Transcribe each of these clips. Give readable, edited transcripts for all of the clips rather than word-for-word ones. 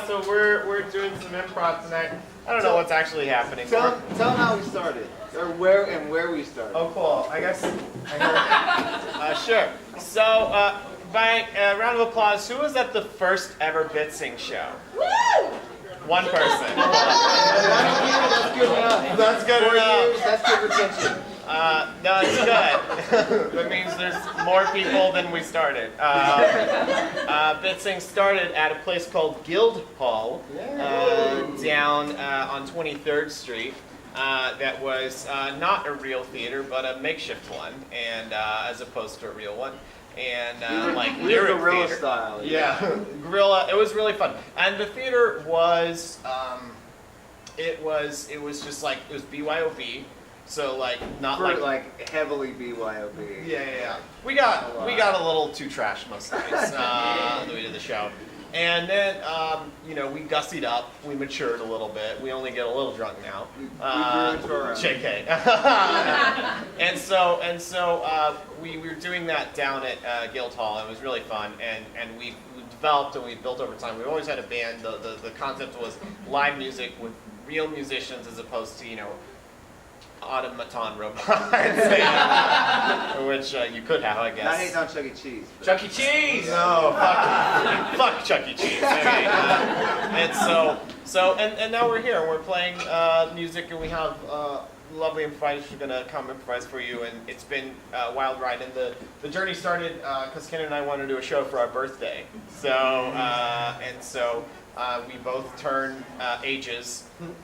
so we're doing some improv tonight. I don't know what's actually happening. Tell them how we started, or where we started. Oh, cool. I guess. Sure. So, by a round of applause, who was at the first ever Bitsing show? Woo! One person. That's good enough. That's good 4 enough. years, that's good retention. No, it's good. That means there's more people than we started. Bitsing started at a place called Guildhall down on 23rd Street. That was not a real theater, but a makeshift one, and as opposed to a real one. And like lyric guerrilla theater style. Yeah, guerrilla. It was really fun, and the theater was it was just like it was BYOB. So like not like heavily BYOB. Yeah. We got a little too trash most nights the way to the show, and then we gussied up, we matured a little bit. We only get a little drunk now. We grew into our own. JK. and so we were doing that down at Guildhall. It was really fun, and we developed and we built over time. We've always had a band. The concept was live music with real musicians as opposed to automaton robots, which you could have, I guess. Not hating on Chuck E. Cheese. Chuck E. Cheese! No, fuck Chuck E. Cheese. Okay, and now we're here and we're playing music, and we have lovely improvisers who are gonna come improvise for you, and it's been a wild ride. And the journey started because Ken and I wanted to do a show for our birthday. So we both turn ages in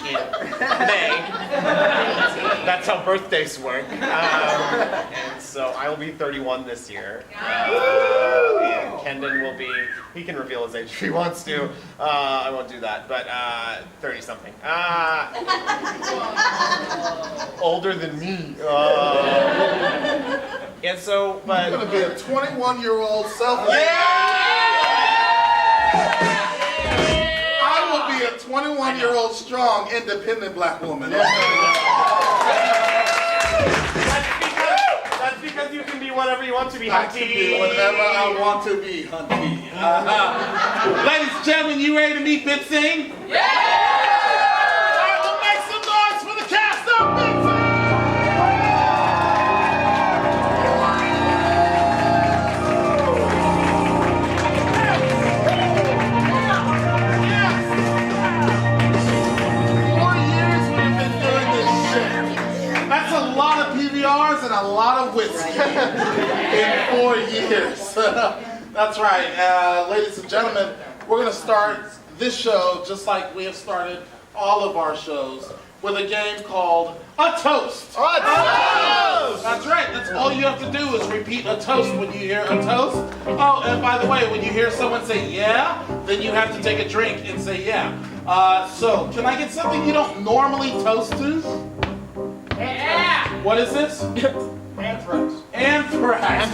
May. That's how birthdays work. And so I will be 31 this year. And Kendon will be, he can reveal his age if he wants to. I won't do that, but 30 something. Older than me. And so, but. I'm going to be a 21-year-old self. I will be a 21-year-old strong, independent black woman. That's because you can be whatever you want to be, I can be whatever I want to be, hunty. Ladies and gentlemen, you ready to meet Bitsing? All right, we'll make some noise for the cast of Bitsing! That's a lot of PBRs and a lot of whiskey in 4 years. That's right. Ladies and gentlemen, we're going to start this show just like we have started all of our shows with a game called A Toast. Oh, a toast! That's right. That's all you have to do is repeat a toast when you hear a toast. Oh, and by the way, when you hear someone say yeah, then you have to take a drink and say yeah. So, can I get something you don't normally toast to? Yeah! What is this? Anthrax. Anthrax.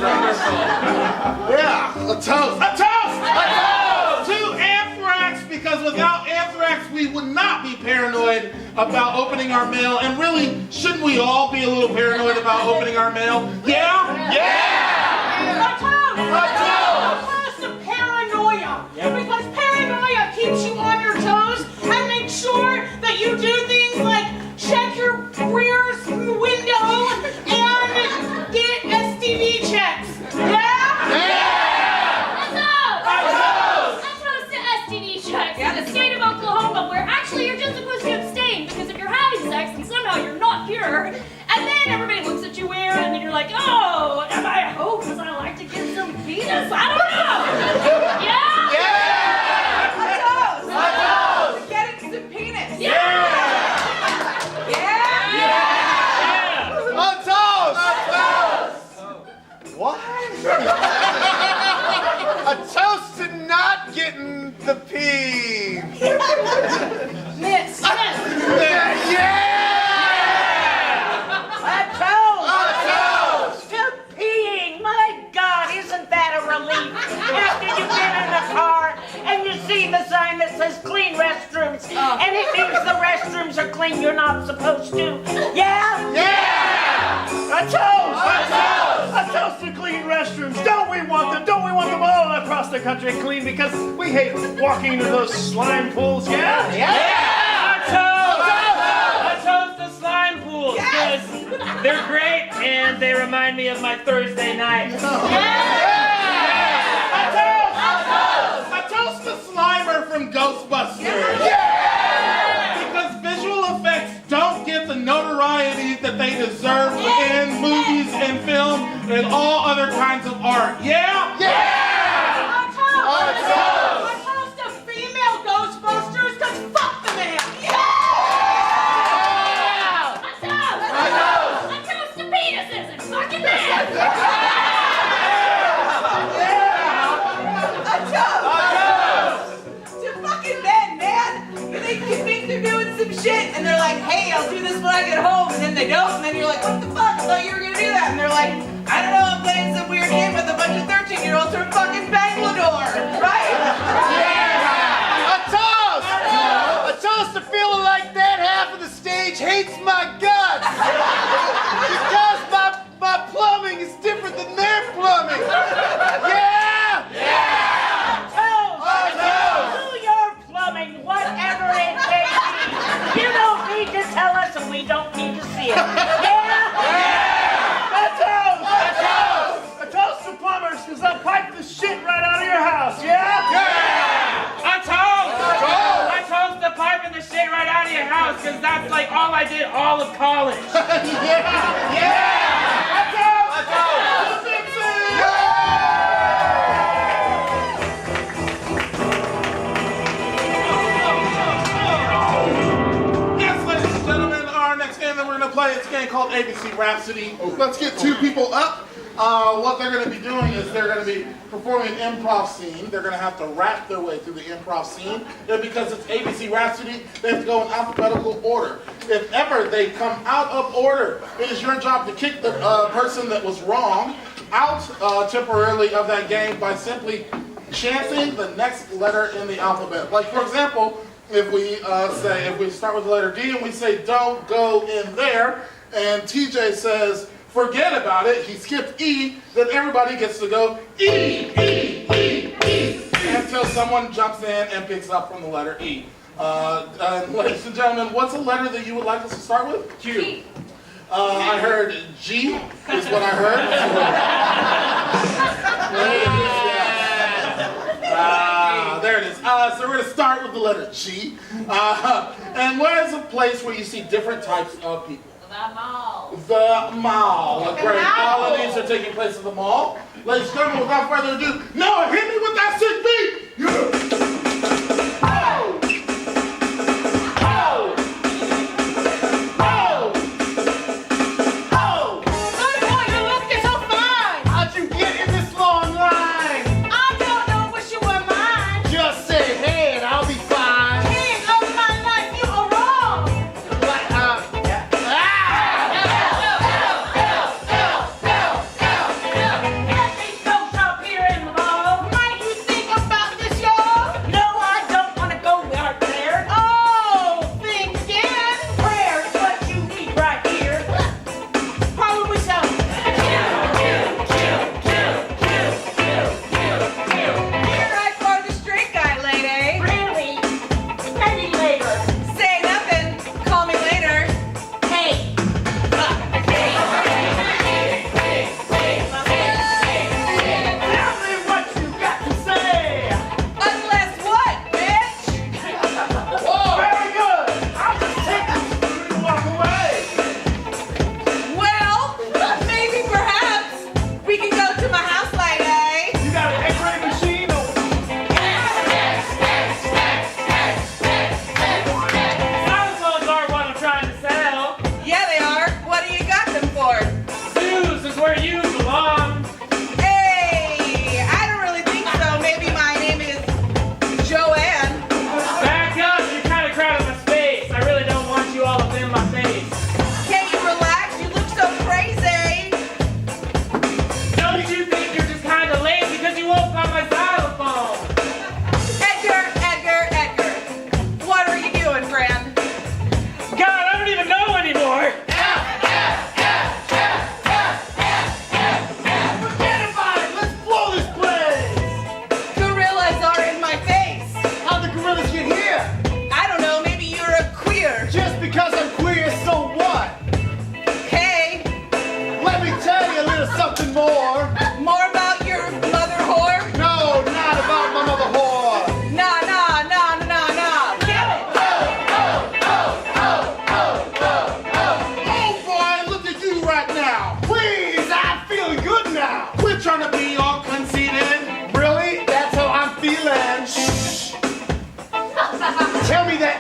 Yeah, a toast. A toast! A toast! To anthrax, because without anthrax, we would not be paranoid about opening our mail. And really, shouldn't we all be a little paranoid about opening our mail? Yeah? A toast! A toast! A toast to paranoia! Because paranoia keeps you on your toes and makes sure that you do things like check your rear window and get STD checks. Yeah? A toast to STD checks in the state of Oklahoma, where actually you're just supposed to abstain, because if you're having sex and somehow you're not pure, and then everybody looks at you weird, and then you're like, oh, am I a hoe because I like to get some penis? I don't know. Yeah? Getting some penis. What? A toast to not getting the pee. Miss. A toast to peeing. My God, isn't that a relief? After you get in the car and you see the sign that says clean restrooms, and it means the restrooms are clean, you're not supposed to. Yeah? A toast! A toast to clean restrooms. Don't we want them all across across the country clean because we hate walking into those slime pools, yeah? I toast the slime pools because they're great and they remind me of my Thursday night. I toast the Slimer from Ghostbusters. Because visual effects don't get the notoriety that they deserve in movies and film and all other kinds of art. Yeah? I toast a female Ghostbusters because fuck the man. I toast to penises and fucking men. To fucking men, man! They think they're doing some shit, and they're like, hey, I'll do this when I get home, and then they don't, and then you're like, what the fuck? I thought you were gonna do that. And they're like, I don't know, I'm playing some weird game with a bunch of 13-year-olds from fucking Banglador, right? A toast! A toast to feeling like that half of the stage hates my guts! Because my plumbing is different than their plumbing! Yeah! Do your plumbing, whatever it may be. You don't need to tell us and we don't need to see it. A toast to plumbers because they'll pipe the shit right out of your house, yeah? I toast the piping the shit right out of your house because that's like all I did all of college. Yes, ladies and gentlemen, our next game that we're going to play is a game called ABC Rhapsody. Let's get two people up. What they're going to be doing is they're going to be performing an improv scene. They're going to have to rap their way through the improv scene. And because it's ABC Rhapsody, they have to go in alphabetical order. If ever they come out of order, it is your job to kick the person that was wrong out temporarily of that game by simply chanting the next letter in the alphabet. Like, for example, if we start with the letter D and we say, don't go in there, and TJ says, forget about it, he skipped E, then everybody gets to go E, E, E, E, until someone jumps in and picks up from the letter E. Ladies and gentlemen, what's a letter that you would like us to start with? G. I heard G is what I heard. There it is. So we're going to start with the letter G. And where is a place where you see different types of people? The mall. The mall. Great. All of these are taking place at the mall. Ladies and gentlemen, without further ado, Noah, hit me with that sick beat. Yeah. How'd you get in this long line? I don't know, wish you were mine. Just say hey and I'll be fine. King of my life, you are wrong. These folks up here in the mall. Might you think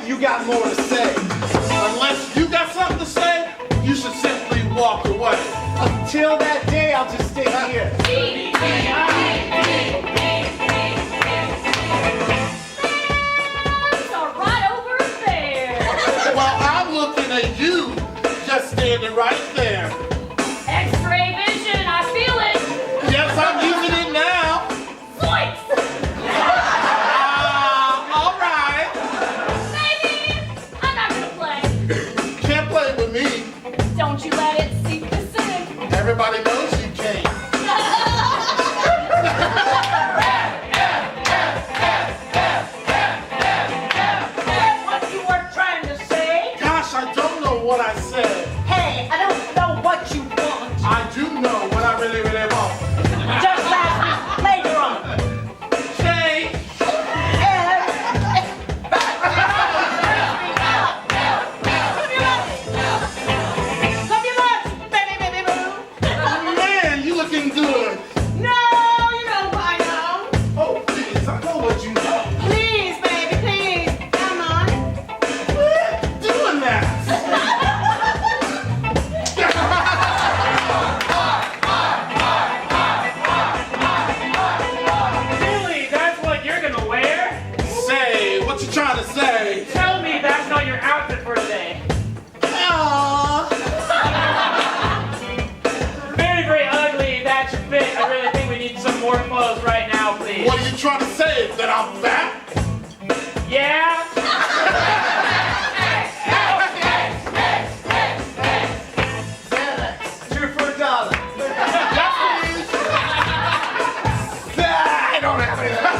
you got more to say. Unless you got something to say, you should simply walk away. Until that day, I'll just stay here. Fans are right over there. Well, I'm looking at you, just standing right there. X-ray vision, I feel it. Yes, I'm using it now. Zoinks! All right. Baby, I'm not gonna play. Can't play with me. Don't you let it seep us in. Everybody knows you can't. What you were trying to say? Gosh, I don't know what I said. Hey, I don't know what you want. I do know what I really, really want. Just ask me later on. Say, man, you looking good. No, you know I know. Oh, please, I know what you know. Please, baby, please. Come on. Quit doing that. Really? That's what you're gonna wear? Say, what you trying to say? Tell me that's not your outfit for today. Aw. Very, very ugly. That should fit. I really think we need some more clothes right now, please. What are you trying to say? That I'm fat? Yeah? Two for $1. I don't have any of that.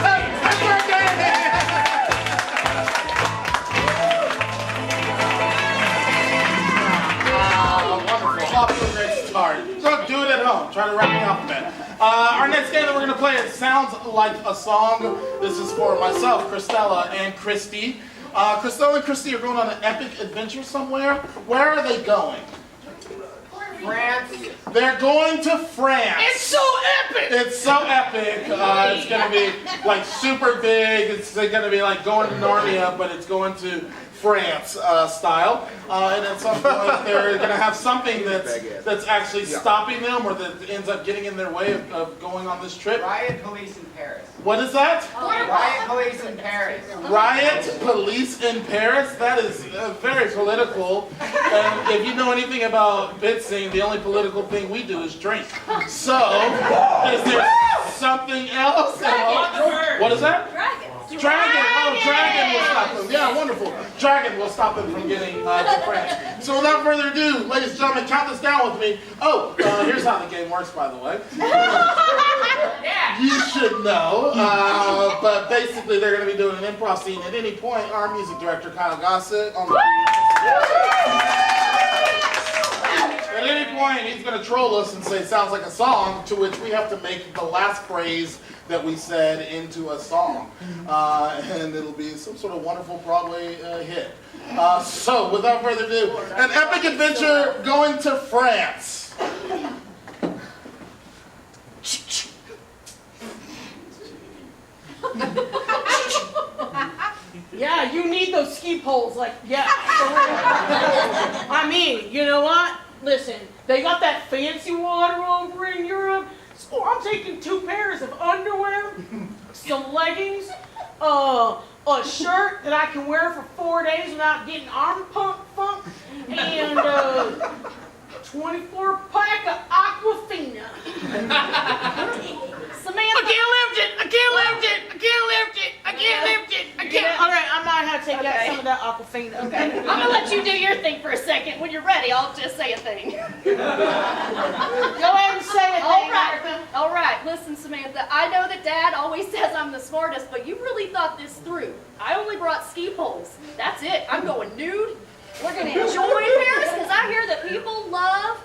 Wonderful. Off to a great start. So do it at home. Try to wrap the alphabet. Our next game that we're going to play, it sounds like a song. This is for myself, Christella, and Christy. Christella and Christy are going on an epic adventure somewhere. Where are they going? France. They're going to France. It's so epic. It's so epic. It's going to be like super big. It's going to be like going to Narnia, but it's going to France style. And at some point, they're going to have something that's actually stopping them, or that ends up getting in their way of going on this trip. Riot police in Paris. What is that? Riot police in Paris. Riot police in Paris? That is very political. And if you know anything about Bitsing, the only political thing we do is drink. So, is there something else? What is that? Dragon. Dragon! Oh, Dragon will stop them. Yeah, wonderful. Dragon will stop them from getting to France. So without further ado, ladies and gentlemen, count this down with me. Oh, here's how the game works, by the way. You should know. But basically, they're going to be doing an improv scene. At any point, our music director, Kyle Gossett, on the at any point, he's going to troll us and say, sounds like a song, to which we have to make the last phrase that we said into a song. And it'll be some sort of wonderful Broadway hit. So, without further ado, an epic adventure going to France. Yeah, you need those ski poles, like, yeah, for real. I mean, you know what? Listen, they got that fancy water over in Europe, so I'm taking 2 pairs of underwear, some leggings, a shirt that I can wear for 4 days without getting arm funk, and 24-pack of Aquafina. Samantha. I can't. All right, I might have to take out some of that Aquafina. Okay. I'm gonna let you do your thing for a second. When you're ready, I'll just say a thing. Go ahead and say it. All right. Listen, Samantha, I know that Dad always says I'm the smartest, but you really thought this through. I only brought ski poles. That's it. I'm going nude. We're gonna enjoy Paris because I hear that people love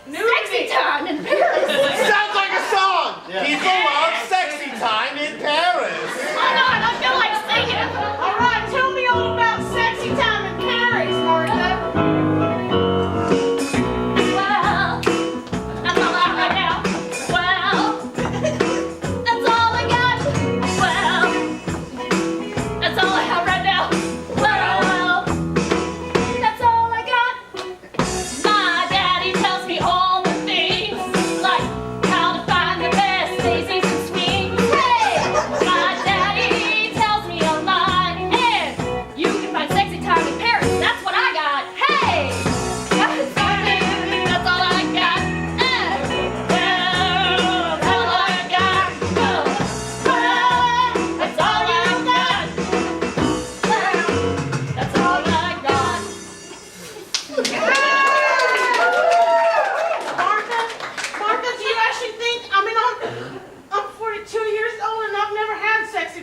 sexy time in Paris. Sounds like a song. People love sexy time in Paris. Why not? I feel like singing. All right, tell me all about sexy time in Paris, Martha. Well, that's all I have right now. Well, that's all I got. Well, that's all I have right now. Well,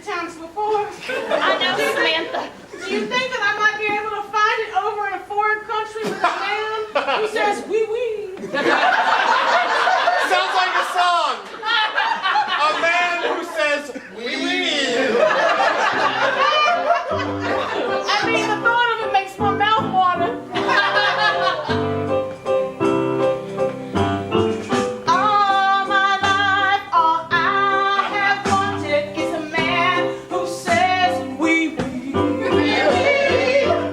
towns before. I know, Samantha. Do you think that I might be able to find it over in a foreign country with a man who says wee wee? Sounds like a song. A man who says wee wee. I mean, the thought of it makes my mouth water. All my life, all I have wanted is a man who says wee wee.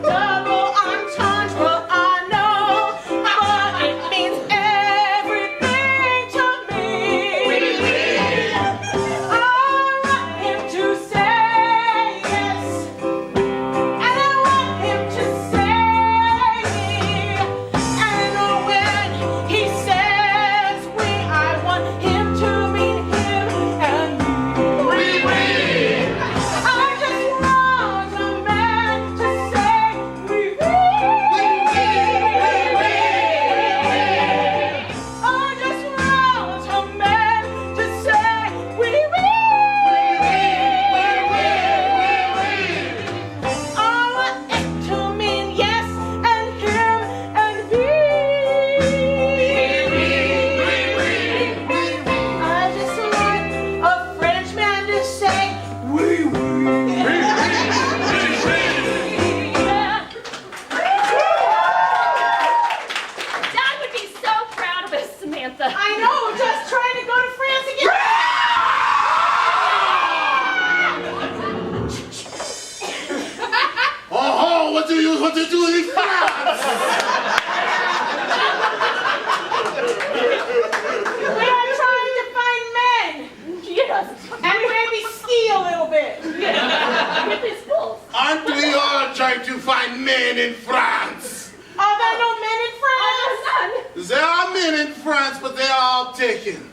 Double entendre, I know, but it means everything to me. I want him to say yes, and I want him to say me. And when he says we, I want him to mean him and me. I just want a man to say wee wee. I just want a man to say wee wee. I want it to mean yes and him and me. I just want a French man to say wee wee. Dad would be so proud of us, Samantha. I know, just trying to go to France again. Oh, what do you do in France? We are trying to find men Yes. and maybe ski a little bit. With his wolf. Aren't we all trying to find men in France? Are there no men in France? There are men in France, but they are all taken.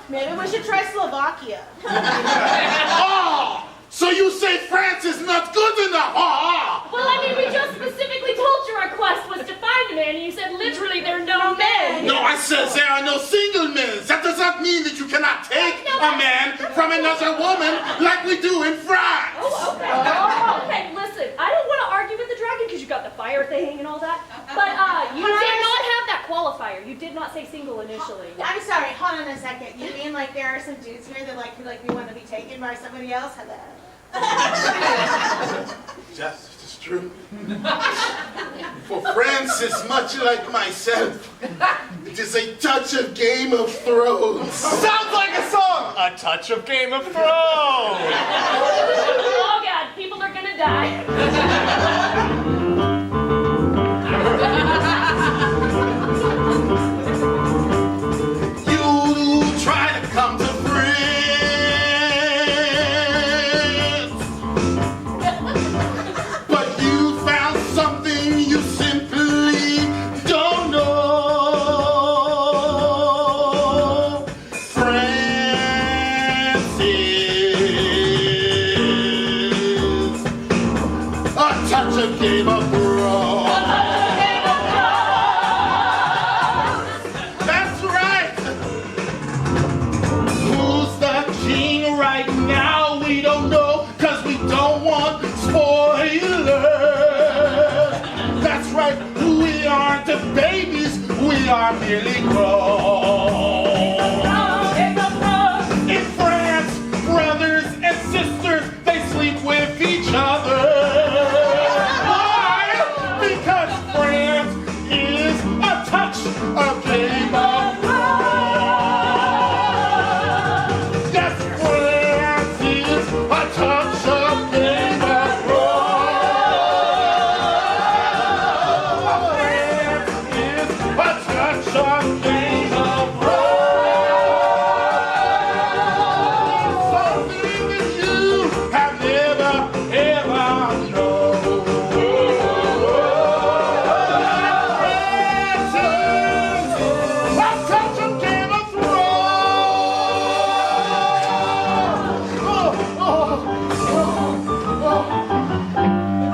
Maybe we should try Slovakia. Oh, so you say France is not good enough? Oh, Well, I mean, we just specifically told you our quest was to find a man, and you said literally there are no men. no, I said there are no single men. That does not mean that you cannot take a man from another woman like we do in France. Oh, okay. Oh, okay, listen, I don't want to argue with the dragon because you got the fire thing and all that, but you did not have that qualifier. You did not say single initially. I'm sorry, hold on a second. You mean like there are some dudes here that like we want to be taken by somebody else? Hello. Yes, it is true. For France is much like myself. It is a touch of Game of Thrones. Sounds like a song. A touch of Game of Thrones. Oh God, people are gonna die. You try to come to France, but you found something you simply don't know. France is a touch of Game of Thrones. That's right. Who's the king right now? We don't know, cause we don't want spoilers. That's right, we aren't the babies, we are merely grown. In France, brothers and sisters, they sleep with each other. Why? Because France is a touch of Game of Thrones. Yes, France is a touch of Game of Thrones. France is a touch of Game of Thrones. Something that you have never ever known. France is a touch of Game of Thrones.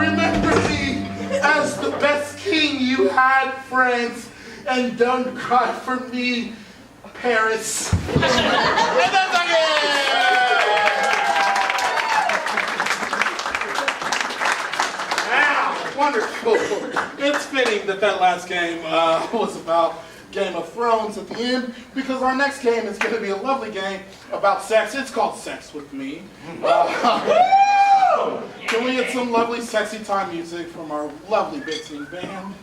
Remember me as the best king you had, France, and don't cry for me, Paris. And that's again. cool. It's fitting that last game was about Game of Thrones at the end, because our next game is going to be a lovely game about sex. It's called Sex With Me. Can we get some lovely sexy time music from our lovely Bitsing band?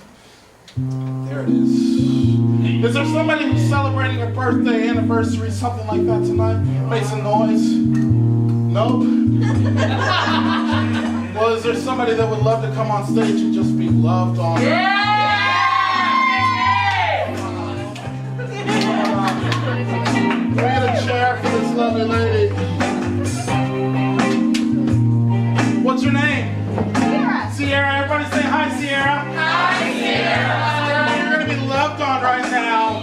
There it is. Is there somebody who's celebrating a birthday, anniversary, something like that tonight? Make some noise. Nope. Well, is there somebody that would love to come on stage and just be loved on? Yeah! Can we get a chair for this lovely lady? What's your name? Sierra. Sierra, everybody say hi, Sierra. Hi, Sierra. You're going to be loved on right now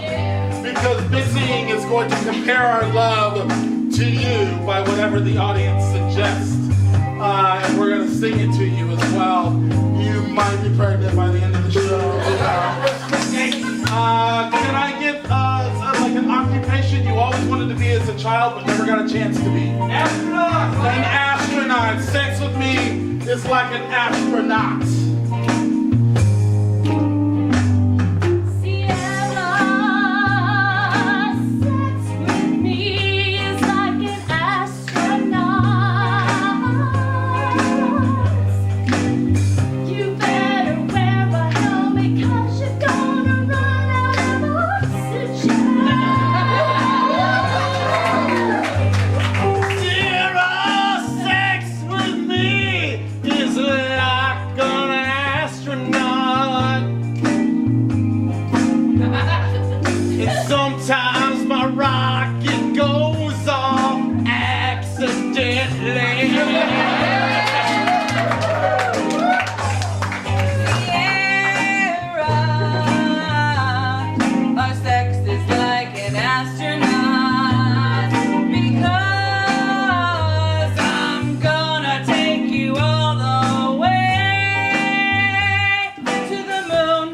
because Bitsing is going to compare our love to you by whatever the audience suggests. And we're going to sing it to you as well. You might be pregnant by the end of the show. Can I get like an occupation you always wanted to be as a child but never got a chance to be? Astronaut! An astronaut. Sex with me is like an astronaut. Sometimes my rocket goes off accidentally. Sierra, our sex is like an astronaut because I'm gonna take you all the way to the moon.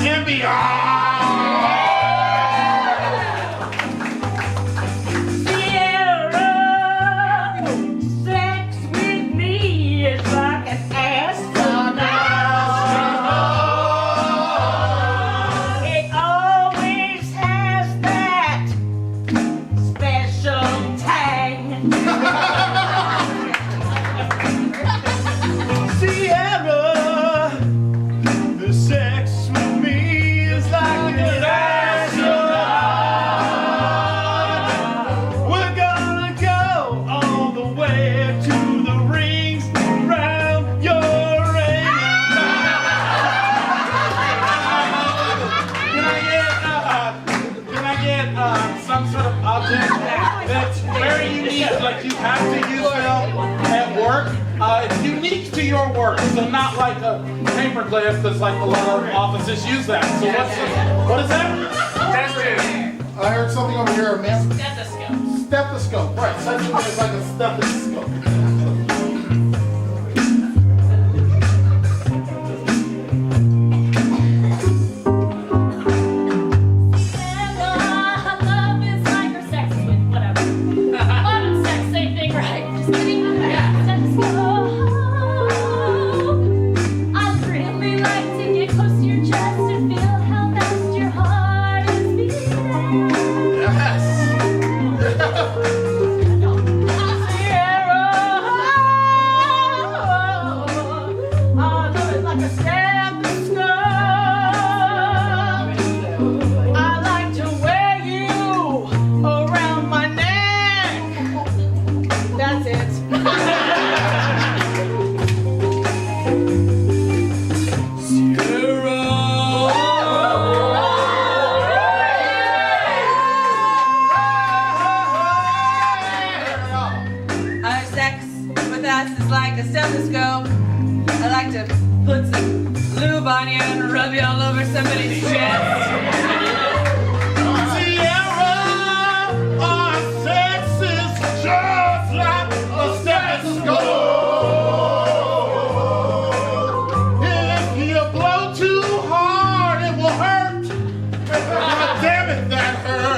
And beyond. Sierra, sex with me is like an astronaut. It always has that special tang. Sierra, the sex with me is like an astronaut. We're gonna go all the way to the rings round your ring. Can I get some sort of object that's very unique, like you have to use them at work? It's unique to your work, so not like a paperclip, because like a lot of offices use that. So what is that? I heard something over here, man. Stethoscope. Stethoscope, right. Something is like a stethoscope. Sierra, rub you all over somebody's chest. Sierra, our sex is just like a stethoscope. If you blow too hard, it will hurt. God damn it, that hurt.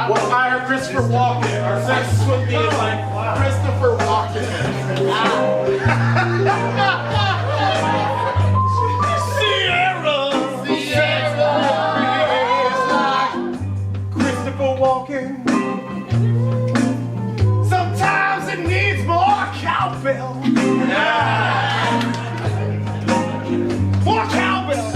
Well, hire Christopher Walken. Our sex with me is like Christopher Walken. Sierra is like Christopher Walken. Sometimes it needs more cowbell. More cowbell.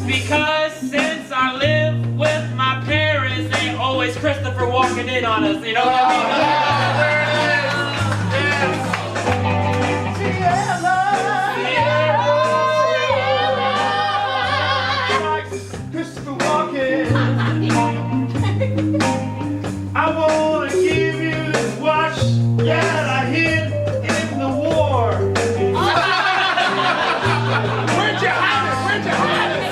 Because since I live with my parents, they always Christopher walking in on us, you know what I mean? Christopher Walken. I wanna give you this watch that I hid in the war. Where'd you hide it? Where'd you hide it?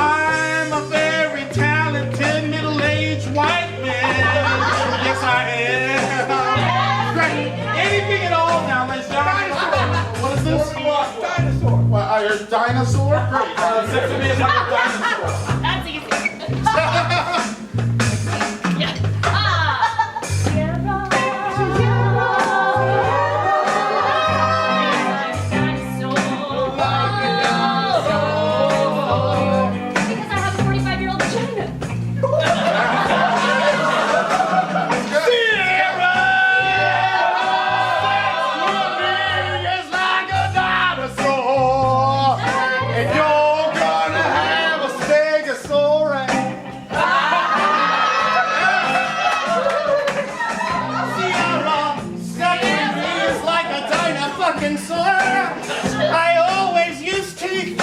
I'm a very talented middle-aged white man. Yes, I am. Great. Anything at all now, ladies and gentlemen. What is this? Dinosaur. What, I heard dinosaur? Great. Sex with me is like a dinosaur. That's easy. I always use teeth.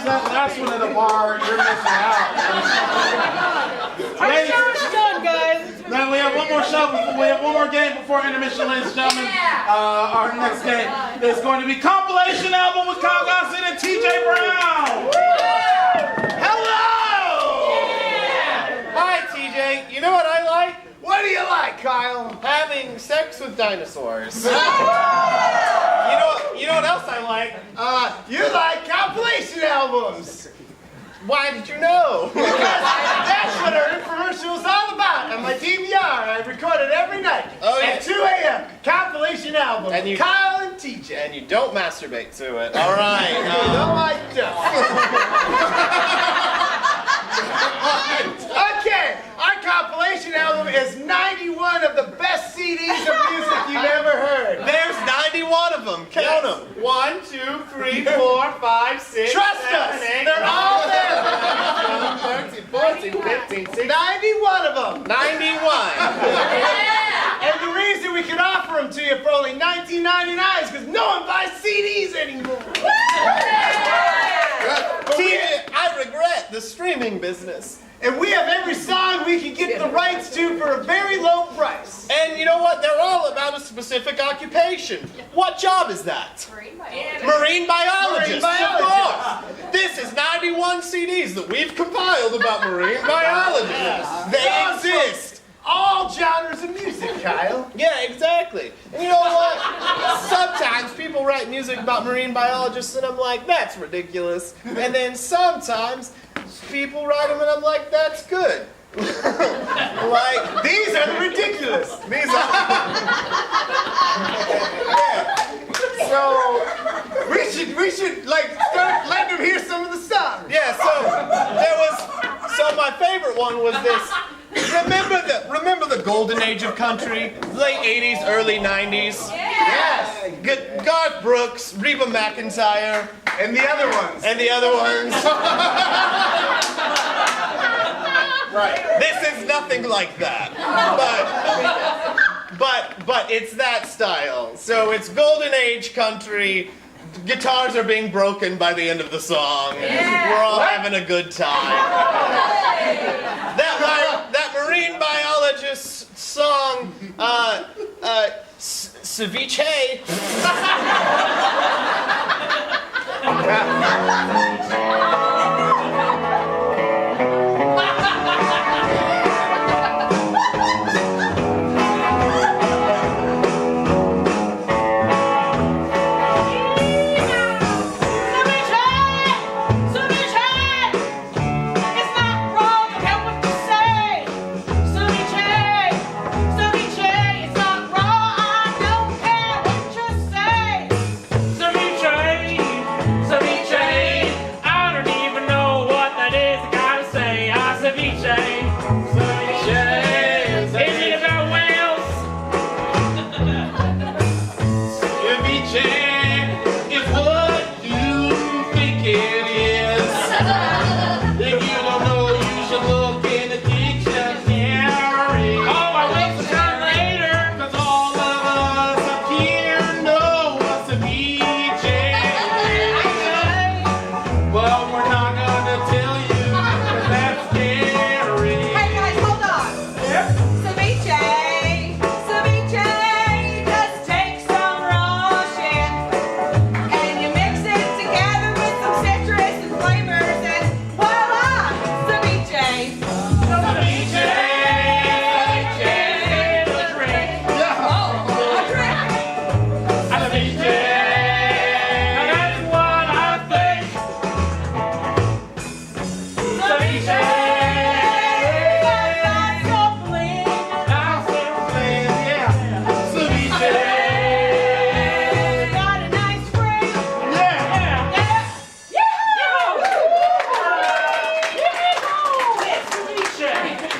Last one at the bar, you're missing out. Our show's done, guys. Now we have one more show. We have one more game before intermission, ladies and gentlemen. Our next game is going to be compilation album with Kyle Gossett and TJ Brown. Hello! Hi, TJ. And you know what I like? What do you like, Kyle? Having sex with dinosaurs. You know what else I like? You like compilation albums. Why did you know? Because that's what our infomercial is all about. On my DVR, I record it every night at 2 a.m. Compilation album. And you- Kyle and TJ. And you don't masturbate to it. All right. No, I don't. Okay, our compilation album is 91 of the best CDs of music you've ever heard. There's 91 of them. Count them. 1, 2, 3, 4, 5, 6, Trust 7, us, 8, they're all there. 13, 14, 15, 16, 91 of them. 91. And the reason we can offer them to you for only $19.99 is because no one buys CDs anymore. I regret the streaming business. And we have every song we can get the rights to for a very low price. And you know what? They're all about a specific occupation. What job is that? Marine biologist. Of course. This is 91 CDs that we've compiled about marine biologists. They exist. All genres of music, Kyle. Yeah, exactly. And you know what? Sometimes people write music about marine biologists and I'm like, that's ridiculous. And then sometimes people write them and I'm like, that's good. Like, These are the ridiculous. these are... So we should like start letting them hear some of the songs. Yeah, so my favorite one was this. Remember the golden age of country? Late 80s, early 90s? Yes. Garth Brooks, Reba McEntire, And the other ones. and the other ones. Right. This is nothing like that. But it's that style. So it's golden age country. Guitars are being broken by the end of the song. We're all having a good time. That marine biologist song, Ceviche.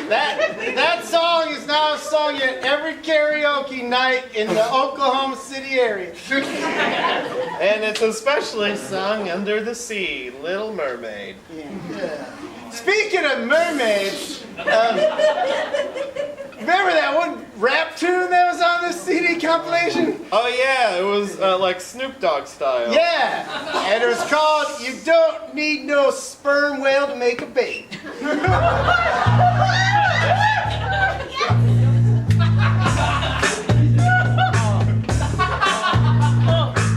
That song is now sung at every karaoke night in the Oklahoma City area. And it's especially sung under the sea, Little Mermaid. Speaking of mermaids, remember that one rap tune that was on this CD compilation? Oh yeah, it was like Snoop Dogg style. Yeah, and it was called "You Don't Need No Sperm Whale to Make a Baby."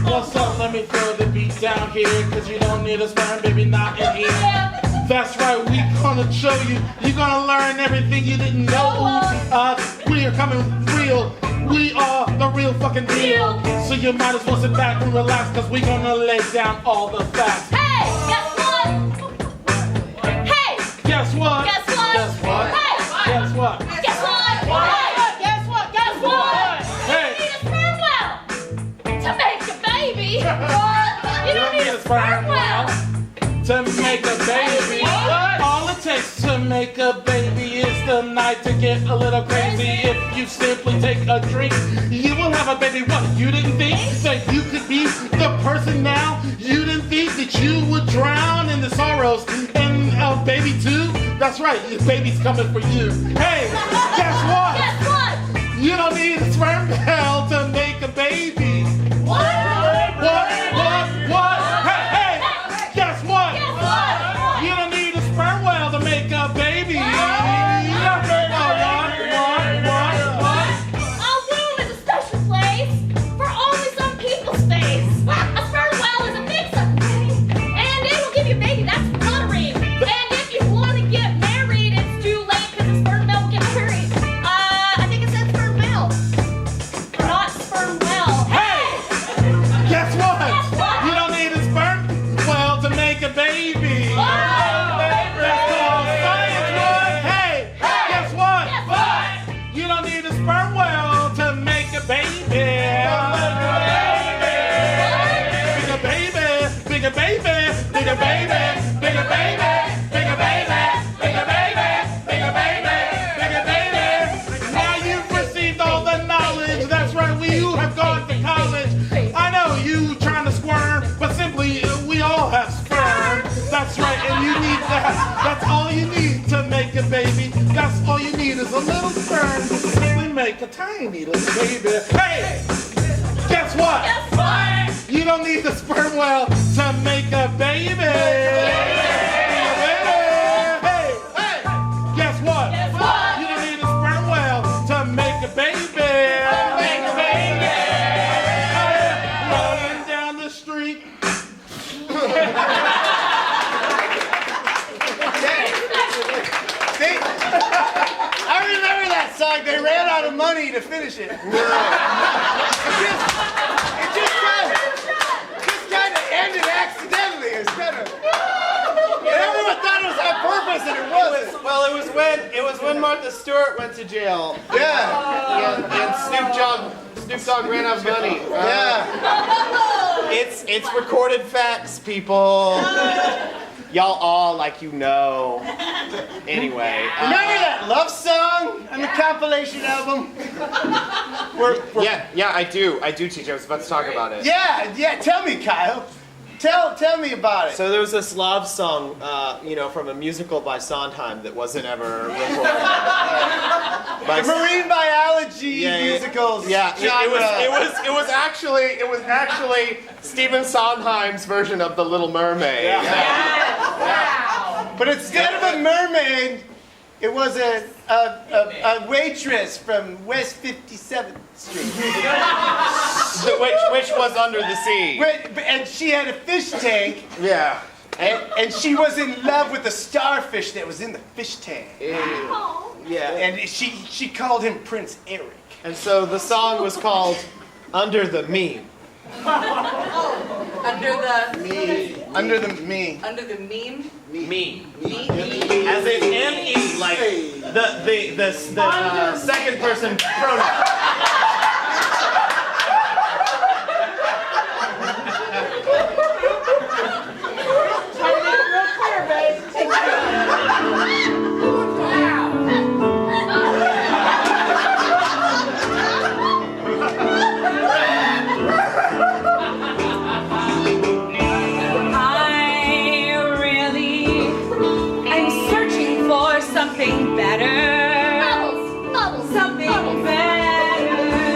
What's up? Let me throw the beat down here, cause you don't need a sperm, baby, not in here. That's right, we gonna show you. You're gonna learn everything you didn't know. We are coming real. We are the real fucking deal. So you might as well sit back and relax, cause we gonna lay down all the facts. Hey, guess what? Hey, Guess what? guess what? Guess what? Hey, Guess what? guess what? What? Hey, Guess what? guess what? Hey. You need a sperm well to make a baby. You don't need a sperm well. To make a baby. All it takes to make a baby is the night to get a little crazy. If you simply take a drink, you will have a baby. What? You didn't think that you could be the person now? You didn't think that you would drown in the sorrows and a baby too? That's right, your baby's coming for you. Hey, guess what? Guess what? You don't need a sperm cell to make a baby. What? What? Hey, hey, guess what? Guess what? You don't need a sperm whale to make a baby. Our womb is a special place for only some people's space. A sperm well is a mix-up, and it will give you a baby. That's fluttering. And if you want to get married, it's too late because the sperm don't get married. I think it said sperm well, not sperm well. Hey, guess what? Guess what? You don't need a sperm whale to make a baby. Oh, That's called science, boy. Hey, guess what? guess what? You don't need a sperm whale to make a baby. Bigger baby, bigger baby, bigger baby, bigger baby, bigger baby, bigger baby, bigger baby, bigger baby. Now you've received all the knowledge. That's right, you have gone to college. I know you trying to squirm, but simply we all have sperm. That's right, and you need that. That's all you need to make a baby. That's all you need is a little sperm to simply make a tiny little baby. Hey, guess what? Guess what? You don't need the sperm whale to make a baby. Hey, guess what? Guess what? You don't need a sperm whale to make a baby. Make a baby. Rolling down the street. See? I remember that song. They ran out of money to finish it. It just kind of ended accidentally. It was kind of. Everyone thought it was on purpose, and it wasn't. Well, it was when Martha Stewart went to jail. Yeah. And Snoop Dogg ran out of money. Yeah. It's recorded facts, people. Y'all all like you know. Anyway. Remember that love song on the compilation album? Yeah, I do, TJ. I was about to talk about it. Yeah. Tell me, Kyle. Tell me about it. So there was this love song, from a musical by Sondheim that wasn't ever recorded. The marine biology musicals. Yeah, genre. it was actually Stephen Sondheim's version of The Little Mermaid. But instead of a mermaid, it was a waitress from West 57th Street. which was under the sea. And she had a fish tank. Yeah. And she was in love with the starfish that was in the fish tank. Yeah. And she called him Prince Eric. And so the song was called Under the Meme. Under the meme. Under the meme? Me. As in M-E, like the second person pronoun. Something better. Bubbles. Something better.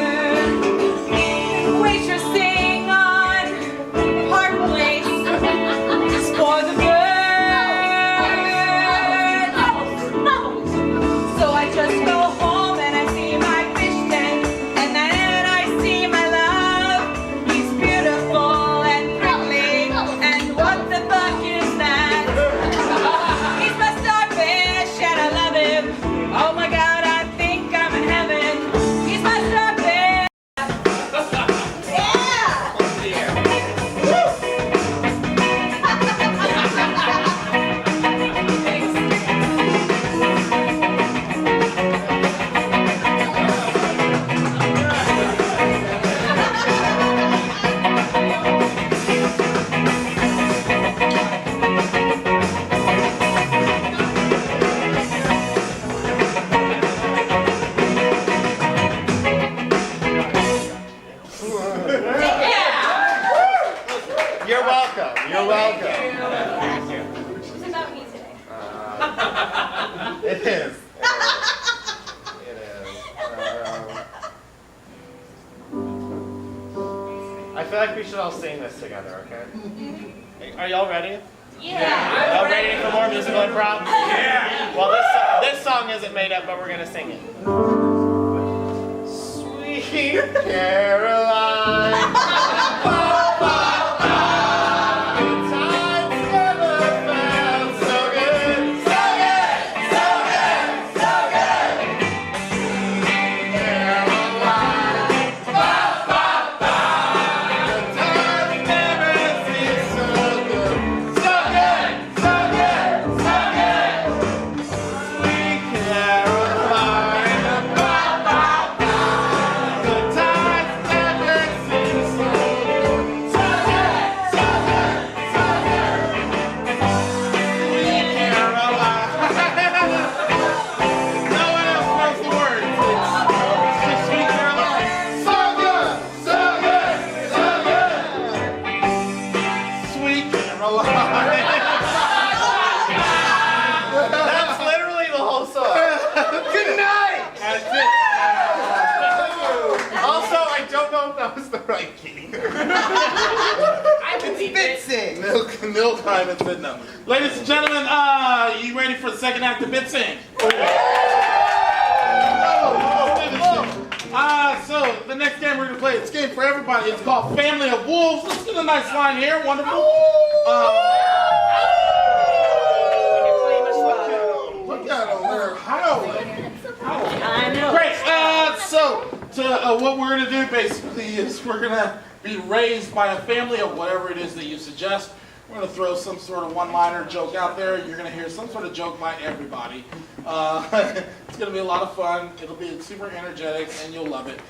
feel like we should all sing this together, okay? Are y'all ready? Yeah. Y'all ready for more musical improv? Yeah. Well, this song isn't made up, but we're gonna sing it. Sweet Caroline. That's literally the whole song. Good night! That's it. Also, I don't know if that was the right key. It's Bitsing! Nil time and said no. Ladies and gentlemen, you ready for the second act of Bitsing? So the next game we're gonna play, it's a game for everybody. It's called Family of Wolves. Let's get a nice line here. Wonderful. Look at them. They're howling. I know. Great. What we're gonna do basically is we're gonna be raised by a family of whatever it is that you suggest. We're gonna throw some sort of one-liner joke out there. You're gonna hear some sort of joke by everybody. It's gonna be a lot of fun. It'll be super energetic, and you'll love it.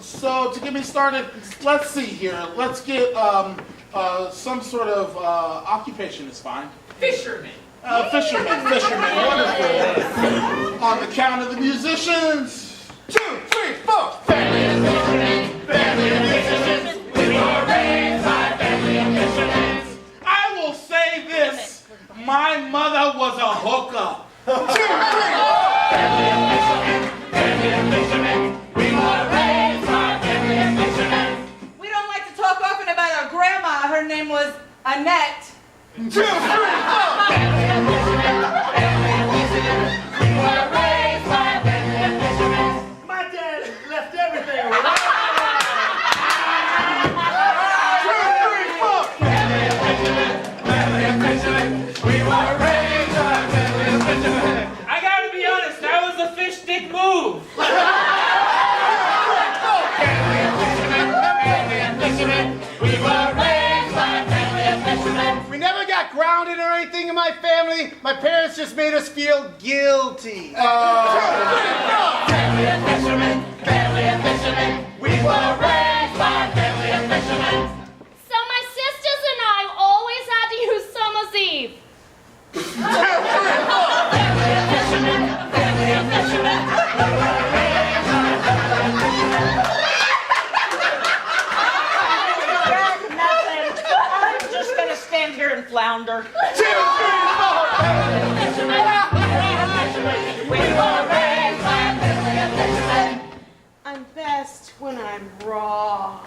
So to get me started, let's see here. Let's get some sort of occupation is fine. Fisherman. Fisherman, wonderful. On the count of the musicians. 2, 3, 4. Family of fishermen, family of fishermen, we were raised by family of fishermen. I will say this, my mother was a hooker. 2, 3, 4. Family of fishermen, we were raised by family of fishermen. We don't like to talk often about our grandma. Her name was Annette. 2, 3, 4. Family of fishermen, we were raised by family of fishermen. My dad left everything around. 2, 3, 4. Family of fishermen, we were raised by family of fishermen. I gotta be honest, that was a fish stick move. Family of fishermen, we were raised by family of fishermen. We never got grounded or anything in my family. My parents just made us feel guilty. Family of fishermen, we were raised by family of fishermen. So my sisters and I always had to use Summer's Eve. Family of fishermen, Nothing. I'm just gonna stand here and flounder. 2, 3, 4. We were raised by family of fishermen. I'm best when I'm raw.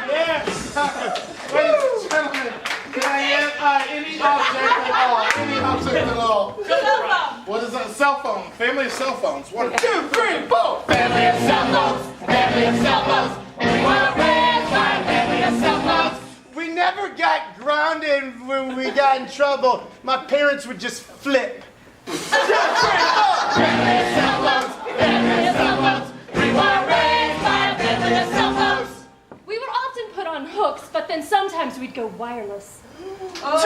Yes. Ladies and gentlemen, can I get any object at all? Any object at all? What is that? Cell phone. Family of cell phones. 1, 2, 3, 4. Family of cell phones, family of cell phones. We were raised by family of cell phones. We never got grounded when we got in trouble. My parents would just flip. 2, 3, 4. Family of cell phones, family of cell phones. We were raised by family of cell phones. We were often put on hooks, but then sometimes we'd go wireless. 2, 3, 4.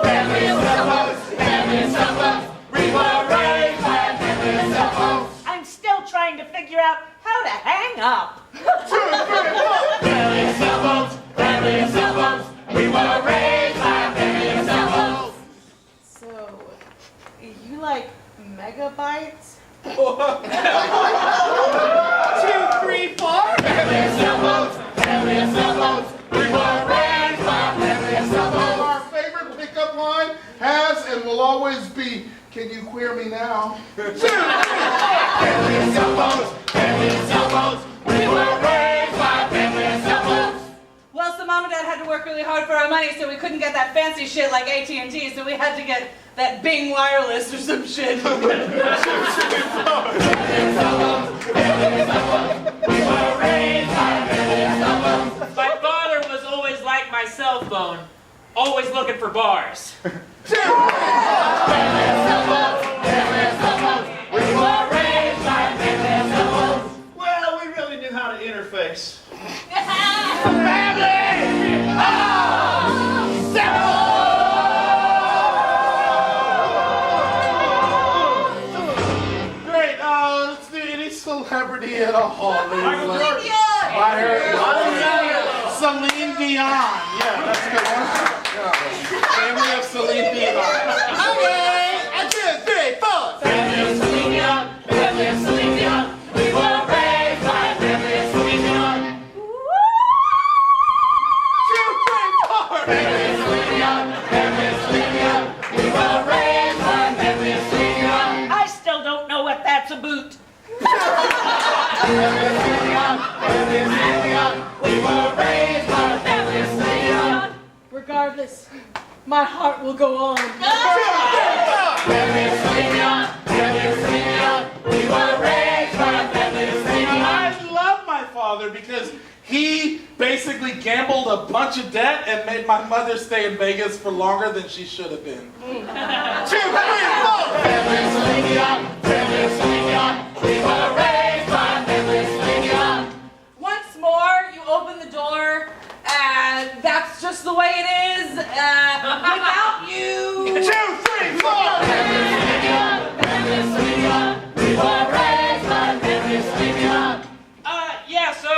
Family of cell phones, family of cell phones. We were raised by family of cell phones. I'm still trying to figure out how to hang up. 2, 3, 4. Family of cell phones, family of cell phones. We were raised by family of cell phones. So, you like megabytes? 2, 3, 4. Family of cell phones, family of cell phones. We were raised by family of cell phones. Our favorite pickup line has and will always always be, can you queer me now? Family and cell phones, family and cell phones. We were raised by family and cell phones. Well, so Mom and Dad had to work really hard for our money, so we couldn't get that fancy shit like AT&T, so we had to get that Bing Wireless or some shit. My father was always like my cell phone, always looking for bars. Well, we really knew how to interface. Great, let's do any celebrity at all. Michael Jordan. I heard Celine Dion. Yeah, that's a good one. Yeah. Family of Celine Dion. Okay, 1, 2, 3, 4. Family of Celine Dion, family of Celine Dion. We were raised by family of Celine Dion. 2, 3, 4. Family of Celine Dion, family of Celine Dion. We were raised by family of Celine Dion. I still don't know what that's a boot. Family of Celine Dion, family of Celine Dion. We were raised by family of Celine Dion. Regardless, my heart will go on. Family of Celine Dion, family of Celine Dion. We were raised by family of Celine Dion. I love my father because he basically gambled a bunch of debt and made my mother stay in Vegas for longer than she should have been. 2, 3, 4. Family of Celine Dion, family of Celine Dion. We were raised by family of Celine Dion. Once more, you open the door, and that's just the way it is. Without you. 2, 3, 4. Family of Celine Dion, family of Celine Dion. We were raised by family of Celine Dion. Yeah, so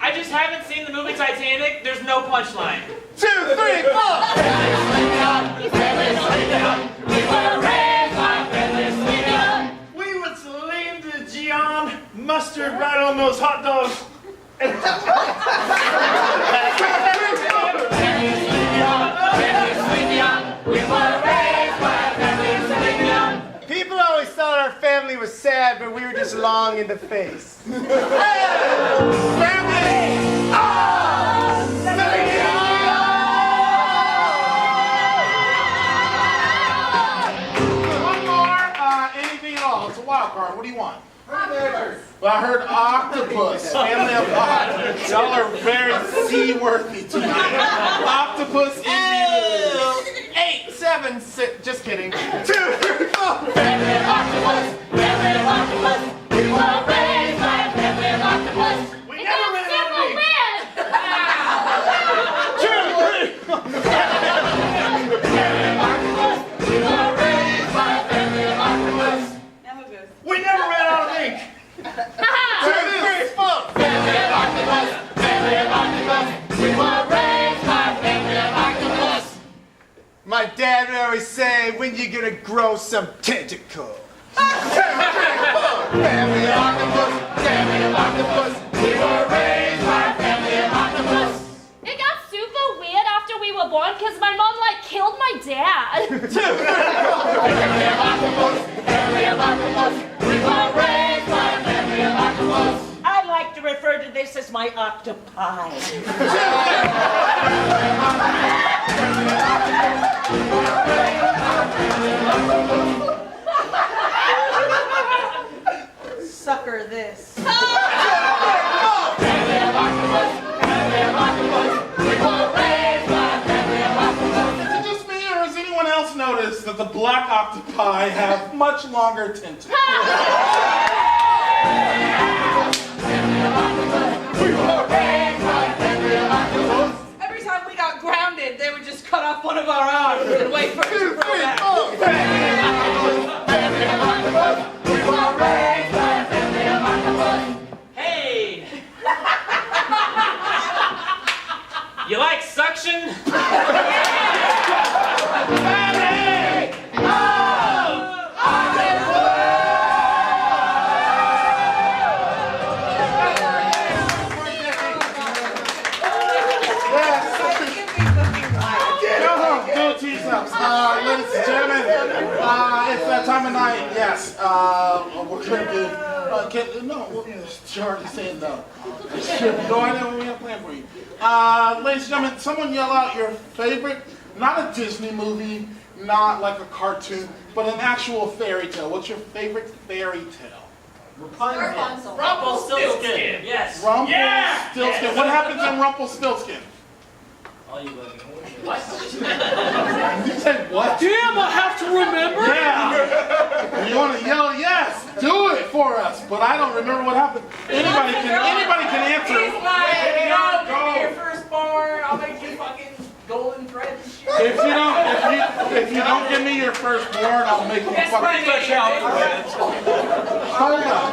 I just haven't seen the movie Titanic. There's no punchline. 2, 3, 4. Family of Celine Dion, family of Celine Dion. We were raised by family of Celine Dion. We would Celine Dion mustard right on those hot dogs. Family of Celine Dion, family of Celine Dion. We were raised by family of Celine Dion. People always thought our family was sad, but we were just long in the face. Family of Celine Dion. One more, anything at all. It's a wild card. What do you want? Well, I heard octopus. Family of octopus. Y'all are very seaworthy to me. Octopus in 8, 7, 6. Just kidding. 2, 3, 4. Family of octopus. Family of octopus. We were raised by family of octopus. We It's never a ran out of simple ink. man. 2, 3. Family of octopus. We were raised by family of octopus. Now who goes? We never ran out of ink. 2, 3, 4. Family of octopus. Family of octopus. We were raised by family of octopus. My dad would always say, when you gonna grow some tentacle? 2, 3, 4. Family of octopus. Family of octopus. We were raised by family of octopus. It got super weird after we were born because my mom killed my dad. 2, 3, 4. Family of octopus. Family of octopus. We were raised by family of octopus. I like to refer to this as my octopi. Sucker this. Family of octopus. Family of octopus. We were raised by family of octopus. Is it just me, or has anyone else noticed that the black octopi have much longer tentacles? We were raised by family of octopus. Every time we got grounded, they would just cut off one of our arms and wait for it to 2, grow 3, back. 4. Family of octopus. Family of octopus. We were raised by family of octopus. Hey! You like suction? Go tease up. Ladies and gentlemen, it's that time of night. Yes, we're gonna do. She already said no. Go ahead, we have a plan for you. Ladies and gentlemen, someone yell out your favorite, not a Disney movie, not like a cartoon, but an actual fairy tale. What's your favorite fairy tale? Rumpelstiltskin. Yes. Rumpelstiltskin. What happens in Rumpelstiltskin? All you love. You said what? Damn, I have to remember. Yeah. You want to yell? Yes. Do it for us. But I don't remember what happened. Anybody can answer. He's like, yo, give me your firstborn. I'll make you fucking golden thread and shit. If you don't give me your firstborn, I'll make you fucking. Hold on.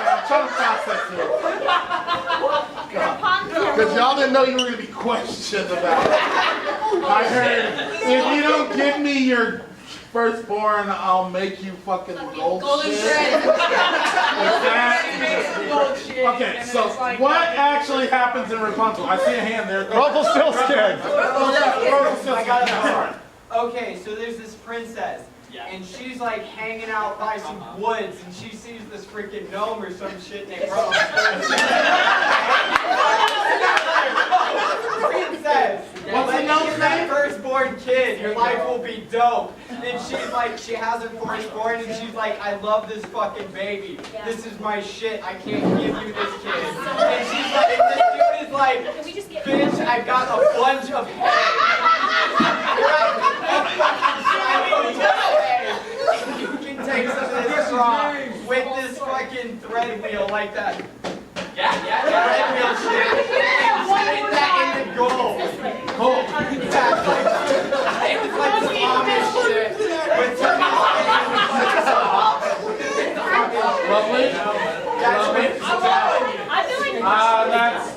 I'm trying to process here. Because y'all didn't know you were going to be questioned about it. I heard, if you don't give me your firstborn, I'll make you fucking golden shit. Okay, so what actually happens in Rapunzel? I see a hand there. Rumpelstiltskin. Rumpelstiltskin. Okay, so there's this princess. And she's like hanging out by some woods and she sees this freaking gnome or some shit named Princess! What's the gnome's name? Firstborn kid, your life will be dope. And she's like, she has her firstborn and she's like, I love this fucking baby. This is my shit, I can't give you this kid. And she's like, this dude is like, bitch, I got a bunch of hay. You can take some of this straw with this fucking thread wheel like that. Thread wheel shit. And spin that into gold. Gold. It's like some Amish shit. With some Lovely.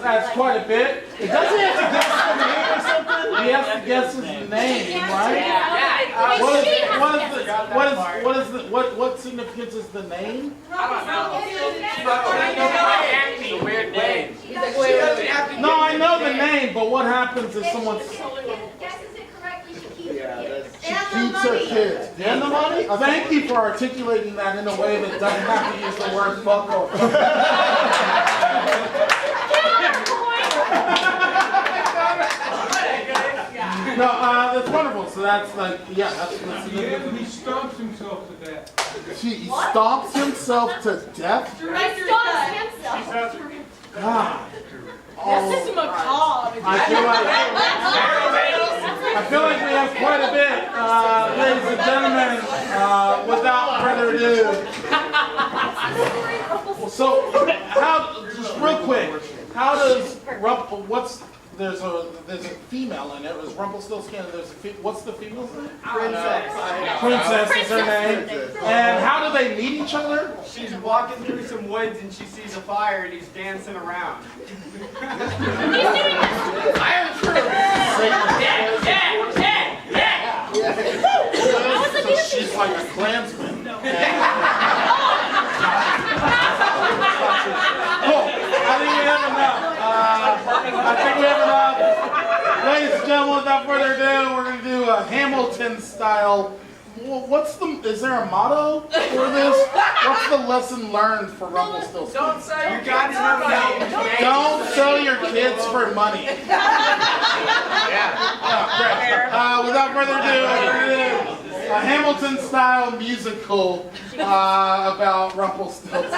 That's quite a bit. Doesn't he have to guess the name or something? He has to guess his name, right? What significance is the name? It's a weird name. No, I know the name, but what happens if someone Guesses it correctly, she keeps it. keeps her kids and the money? Thank you for articulating that in a way that doesn't have to use the word fuck or fuck. No, that's wonderful. So that's like, yeah, that's He stomps himself to death. He stomps himself to death? He stomps himself. God. This is macabre. I feel like we have quite a bit. Ladies and gentlemen, without further ado. So, just real quick, how does there's a female in it. It was Rumpelstiltskin. And what's the female's name? Princess is her name. And how do they meet each other? She's walking through some woods and she sees a fire and he's dancing around. So she's like a Klansman. Cool. I think we have enough. Ladies and gentlemen, without further ado, we're going to do a Hamilton style. Is there a motto for this? What's the lesson learned for Rumpelstiltskin? Don't sell your kids for money. Don't sell your kids for money. Great. Without further ado, we're going to do a Hamilton style musical about Rumpelstiltskin.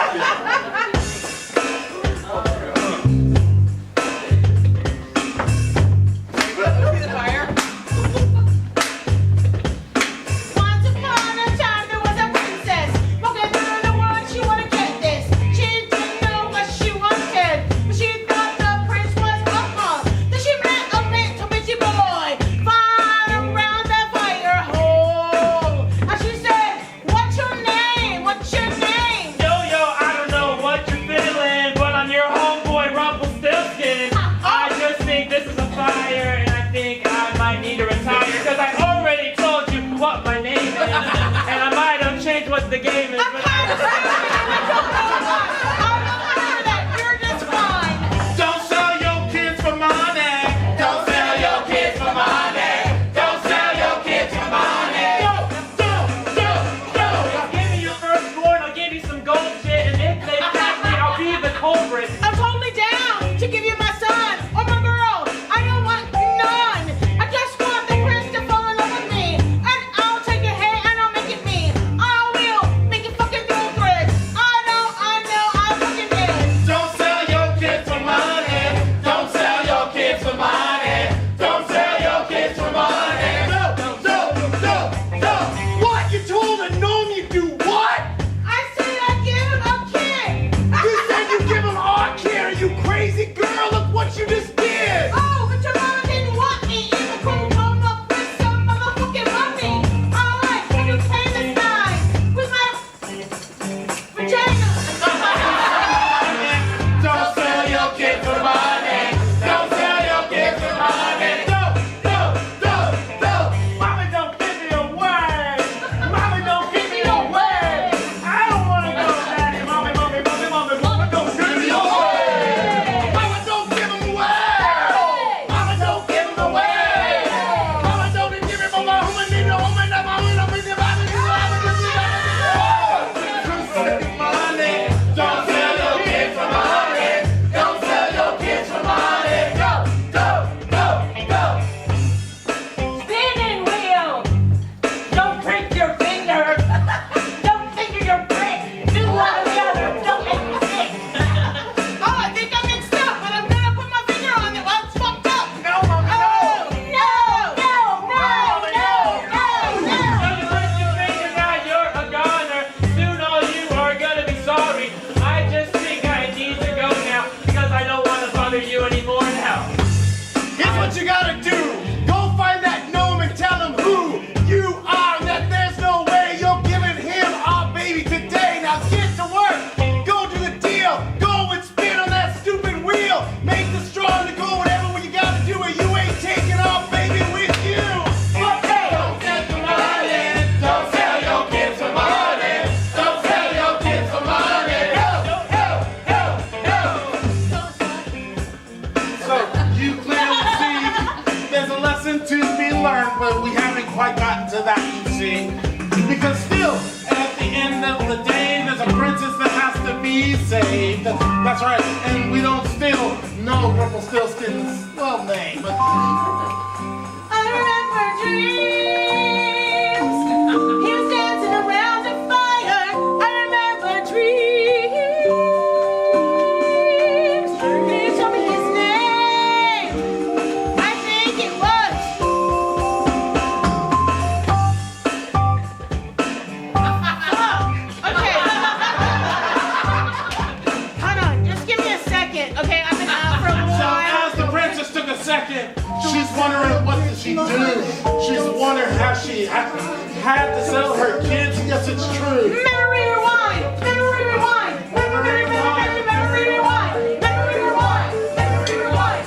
Once upon a time there was a princess walking through the world. She wanted to get this. She didn't know what she wanted, but she thought the prince was a hunk. Then she met a little bitty boy flying around the fire hole. And she said, "What's your name? What's your name?" Yo, I don't know what your but we haven't quite gotten to that, you see. Because still, at the end of the day, there's a princess that has to be saved. That's right, and we don't still know Rumpelstiltskin's, well, name, but... I remember dreams. He was dancing around the fire. I remember dreams. Can you tell me his name? I think it was. Okay. Hold on, just give me a second. Okay, I've been out for a little So while. as the princess took a second, she's wondering what did she do. She's wondering how she had to sell her kids. Yes, it's true. Memory rewind! Memory rewind! Memory rewind! Memory rewind! Memory rewind! Memory rewind!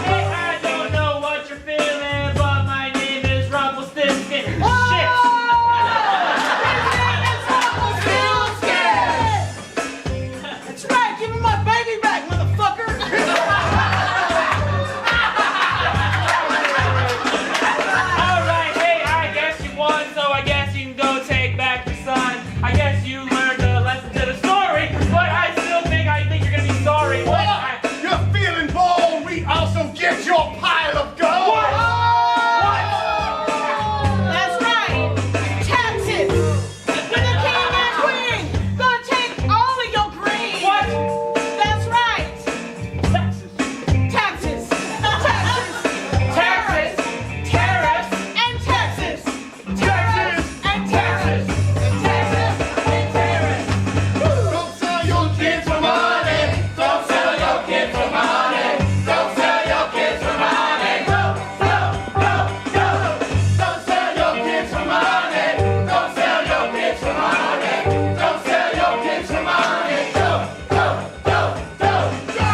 Hey, I don't know what you're feeling, but my name is Rumpelstiltskin. Shit! That's right, give me my baby back, motherfucker! Alright, hey, I guess you won, so I guess you can go take back your son. I guess you learned a lesson to the story, but I think you're gonna be sorry. You're feeling bold. We also get your pile of gold. That's right! Taxes! When the king and queen gonna take all of your green! What? That's right! Taxes. Taxes! Taxes. Tariffs. And taxes! Taxes. And taxes! Don't sell your kids for money. Don't sell your kids for money. Don't sell your kids for money. Go, go, go, go. Don't sell your kids for money. Don't sell your kids for money. Don't sell your kids for money. Go, go, go, go, go.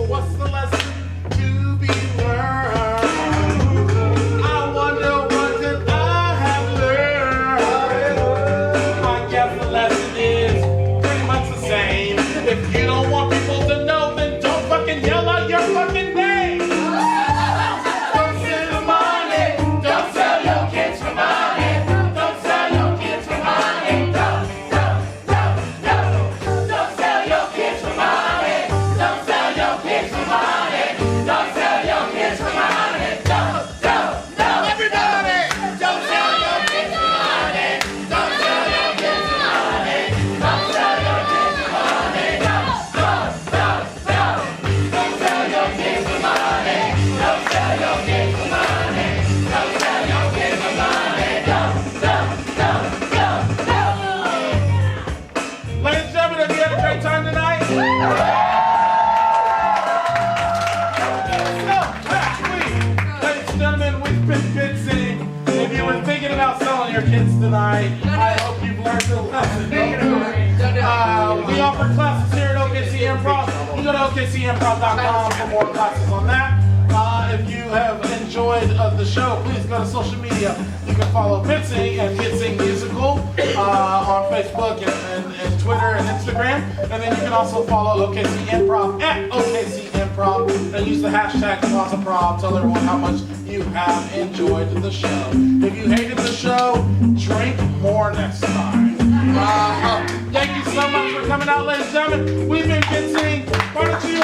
What's the lesson to be learned? I wonder what did I have learned? I guess the lesson is pretty much the same. If you don't want people to know, then don't fucking yell out your fucking name. Don't sell your money. Don't sell your kids for money. Don't sell your kids for money. Go, go, go, go. Don't sell your kids for money. Don't sell your kids for money. Don't sell your kids for money. Go, go, go. Everybody, don't sell your kids for money. Don't sell your kids for money. Don't sell your kids for money. Go, go, go, go. Don't sell your kids for money. Don't sell your kids for money. Don't sell your kids for money. Go, go, go, go, go. Ladies and gentlemen, have you had a great time tonight? Ladies and gentlemen, we've been Kid City. If you were thinking about selling your kids tonight, I hope you've learned a lesson. We offer classes here at OKC Improv. You go to OKCimprov.com for more classes on that. If you have enjoyed the show, please go to social media. You can follow Bitsing and Bitsing Musical on Facebook and Twitter and Instagram. And then you can also follow OKC Improv at OKC Improv and use the hashtag Plazaprov. Tell everyone how much you have enjoyed the show. If you hated the show, drink more next time. Thank you so much for coming out, ladies and gentlemen. We've been Bitsing. Why don't you